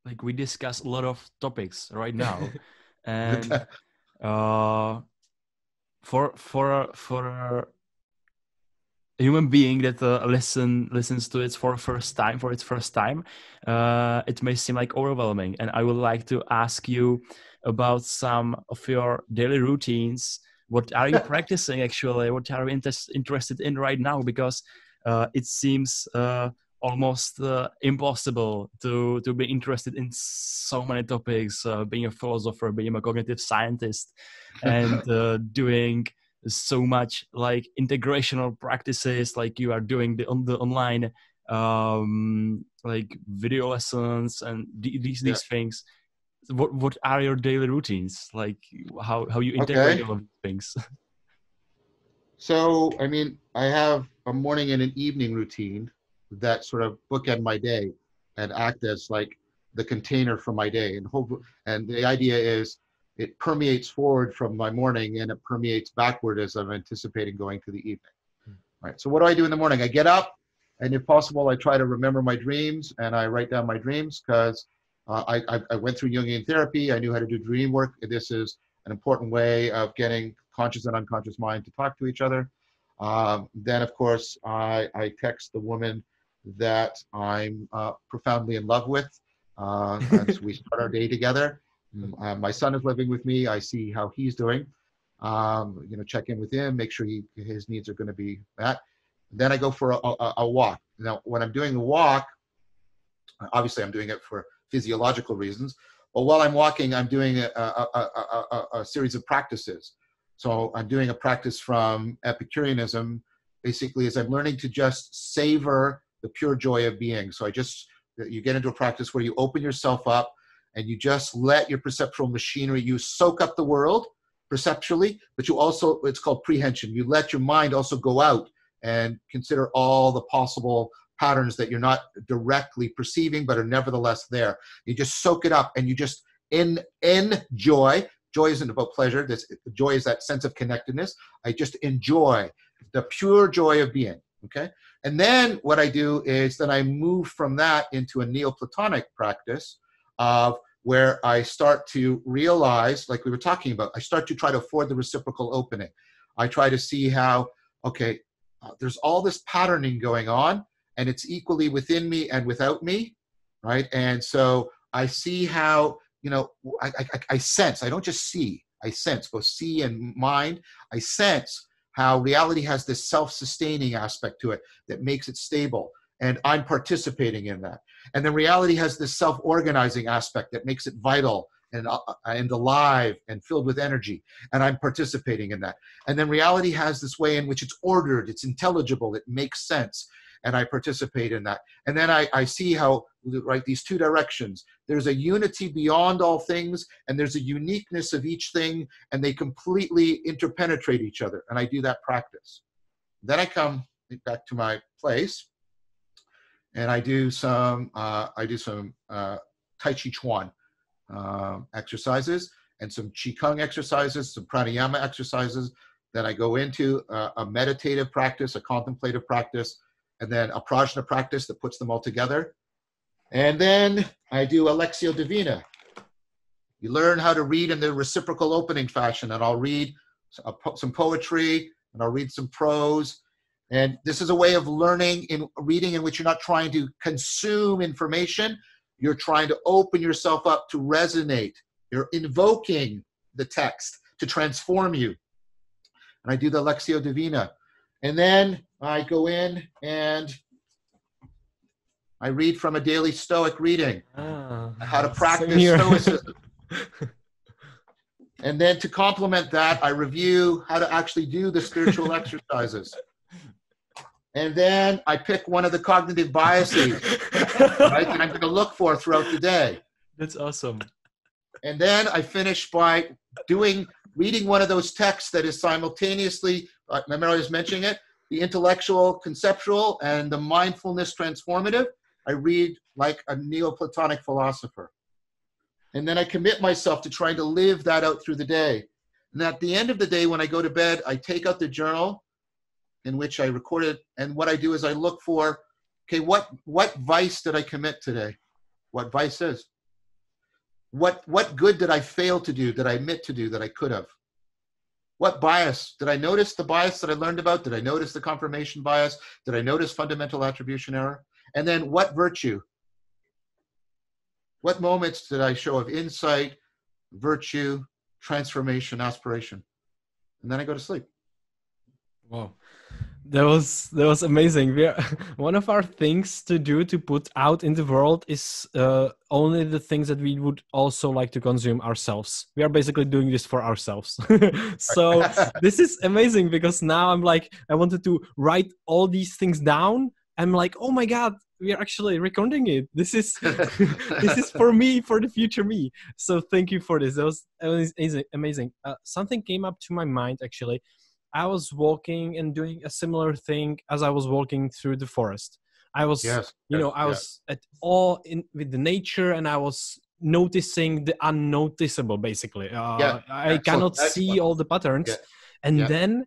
like we discuss a lot of topics right now, and uh, for a human being that listens to it for its first time, it may seem like overwhelming. And I would like to ask you about some of your daily routines. What are you practicing actually? What are you interested in right now? Because it seems almost impossible to be interested in so many topics, being a philosopher, being a cognitive scientist, and doing so much like integrational practices, like you are doing the online like video lessons and Yeah. these things. What are your daily routines, like how you integrate Okay. all of these things? So, I mean, I have a morning and an evening routine that sort of bookend my day and act as like the container for my day. And the idea is it permeates forward from my morning and it permeates backward as I'm anticipating going to the evening. Right. So what do I do in the morning? I get up, and if possible, I try to remember my dreams and I write down my dreams because I went through Jungian therapy. I knew how to do dream work. This is an important way of getting conscious and unconscious mind to talk to each other. Then, of course, I text the woman that I'm profoundly in love with, and so we start our day together. My son is living with me. I see how he's doing. Check in with him, make sure his needs are going to be met. Then I go for a walk. Now, when I'm doing the walk, obviously I'm doing it for physiological reasons, but while I'm walking, I'm doing a series of practices. So I'm doing a practice from Epicureanism, basically, as I'm learning to just savor the pure joy of being. So you get into a practice where you open yourself up and you just let your perceptual machinery, you soak up the world perceptually, but you also, it's called prehension. You let your mind also go out and consider all the possible patterns that you're not directly perceiving, but are nevertheless there. You just soak it up and you just enjoy. Joy isn't about pleasure. Joy is that sense of connectedness. I just enjoy the pure joy of being, okay? And then what I do is then I move from that into a Neoplatonic practice of where I start to realize, like we were talking about, I start to try to afford the reciprocal opening. I try to see how, okay, there's all this patterning going on, and it's equally within me and without me, right? And so I see how, I sense, I don't just see, I sense, both see and mind. I sense how reality has this self-sustaining aspect to it that makes it stable, and I'm participating in that. And then reality has this self-organizing aspect that makes it vital and alive and filled with energy, and I'm participating in that. And then reality has this way in which it's ordered, it's intelligible, it makes sense, and I participate in that. And then I see how, right, these two directions, there's a unity beyond all things, and there's a uniqueness of each thing, and they completely interpenetrate each other, and I do that practice. Then I come back to my place, and I do some Tai Chi Chuan exercises and some Qigong exercises, some pranayama exercises. Then I go into a meditative practice, a contemplative practice, and then a prajna practice that puts them all together. And then I do a Lectio Divina. You learn how to read in the reciprocal opening fashion, and I'll read some poetry, and I'll read some prose. And this is a way of learning in reading in which you're not trying to consume information. You're trying to open yourself up to resonate. You're invoking the text to transform you. And I do the Lectio Divina. And then I go in and I read from a daily Stoic reading, how to practice Stoicism. And then to complement that, I review how to actually do the spiritual exercises. And then I pick one of the cognitive biases, right, that I'm going to look for throughout the day. That's awesome. And then I finish by reading one of those texts that is simultaneously, remember I was mentioning it, the intellectual, conceptual, and the mindfulness transformative. I read like a Neoplatonic philosopher. And then I commit myself to trying to live that out through the day. And at the end of the day, when I go to bed, I take out the journal in which I recorded, and what I do is I look for, okay, what vice did I commit today? What vice is? What good did I fail to do, that I admit to do, that I could have? What bias? Did I notice the bias that I learned about? Did I notice the confirmation bias? Did I notice fundamental attribution error? And then what virtue? What moments did I show of insight, virtue, transformation, aspiration? And then I go to sleep. Wow. That was amazing. One of our things to do to put out in the world is only the things that we would also like to consume ourselves. We are basically doing this for ourselves. So this is amazing, because now I'm like, I wanted to write all these things down. I'm like, oh my God, we are actually recording it. This is this is for me, for the future me. So thank you for this. That was amazing. Amazing. Something came up to my mind actually. I was walking and doing a similar thing as I was walking through the forest. I was, Yes, I yes, was at all in with the nature, and I was noticing the unnoticeable. Basically, yeah. I Excellent, cannot see excellent. all the Yeah, patterns, and yeah, then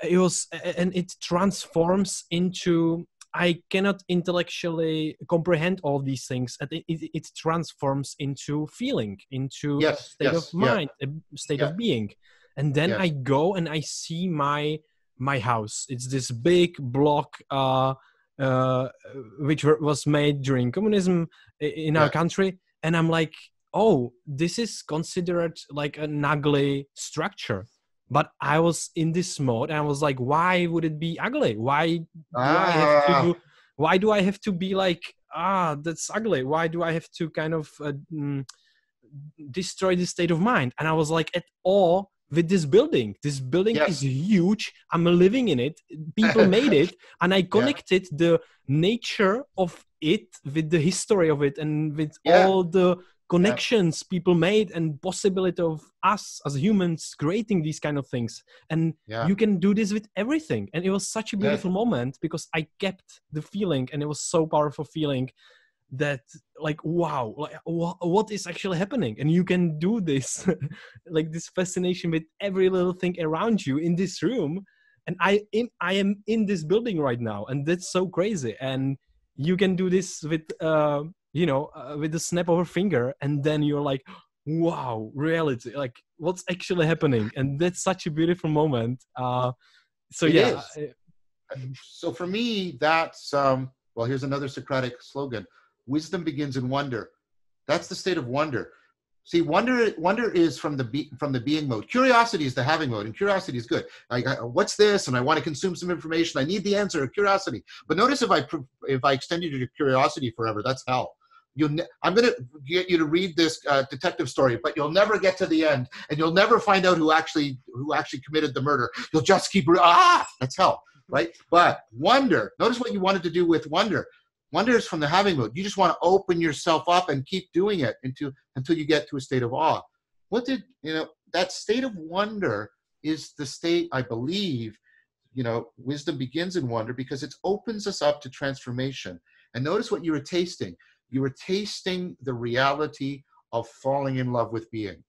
it transforms into. I cannot intellectually comprehend all these things, and it transforms into feeling, into yes, state of yes, yeah, mind, a state yeah, of being. And then I yes, go and I see my house. It's this big block uh, which was made during communism in our yeah. country, and I'm like, oh, this is considered like an ugly structure. But I was in this mode, and I was like, why would it be ugly? Do I have Ah, to? Why do I have to be like, that's ugly? Why do I have to kind of destroy the state of mind? And I was like at awe with this building. This building is yes. huge. I'm living in it. People made it, and I Yeah, connected the nature of it with the history of it, and with yeah, all the yeah, connections people made, and possibility of us as humans creating these kind of things. And yeah, you can do this with everything. And it was such a yes, beautiful moment, because I kept the feeling, and it was so powerful feeling that, like, wow, like what is actually happening. And you can do this like this fascination with every little thing around you in this room. And I am in this building right now, and that's so crazy. And you can do this with with the snap of a finger, and then you're like, wow, reality, like what's actually happening. And that's such a beautiful moment. So it yeah. is. So for me, that's well, here's another Socratic slogan: wisdom begins in wonder. That's the state of wonder. See, wonder is from the being mode. Curiosity is the having mode, and curiosity is good. What's this? And I want to consume some information. I need the answer. Curiosity. But notice if I extended your curiosity forever, that's hell. I'm going to get you to read this detective story, but you'll never get to the end, and you'll never find out who actually committed the murder. You'll just keep that's hell, right? But wonder. Notice what you wanted to do with wonder. Wonder is from the having mode. You just want to open yourself up and keep doing it until you get to a state of awe. That state of wonder is the state, I believe, wisdom begins in wonder, because it opens us up to transformation. And notice what you were tasting. You were tasting the reality of falling in love with being,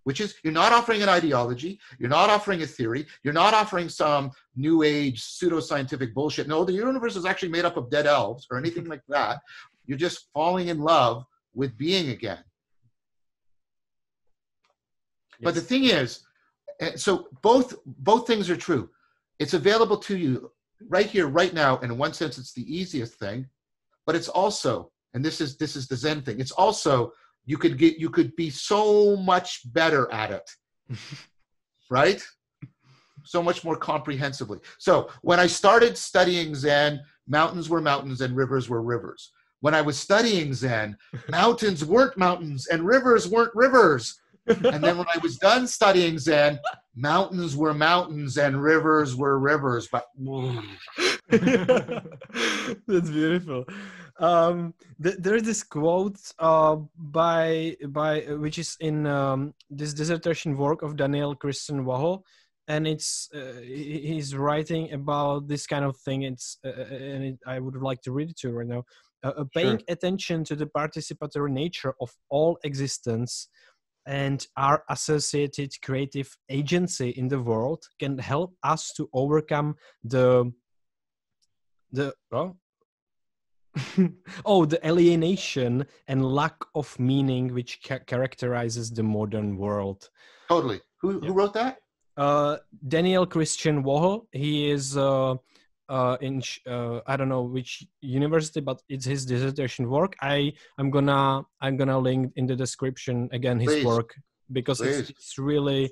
which is, you're not offering an ideology, you're not offering a theory, you're not offering some new age pseudoscientific bullshit. No, the universe is actually made up of dead elves or anything like that. You're just falling in love with being again. But the Yes. thing is, so both things are true. It's available to you right here, right now, and in one sense, it's the easiest thing. But it's also, and this is the Zen thing, it's also, you could be so much better at it, right? So much more comprehensively. So when I started studying Zen, mountains were mountains and rivers were rivers. When I was studying Zen, mountains weren't mountains and rivers weren't rivers. And then when I was done studying Zen, mountains were mountains and rivers were rivers. But That's beautiful. There's this quote by which is in this dissertation work of Daniel Christian Waho, and he's writing about this kind of thing. I would like to read it to you right now. Paying sure. attention to the participatory nature of all existence and our associated creative agency in the world can help us to overcome the Oh, the alienation and lack of meaning which characterizes the modern world. Totally. Who Yeah. wrote that? Daniel Christian Wohl. He is in I don't know which university, but it's his dissertation work. I'm gonna link in the description again his Please, work, because please. it's really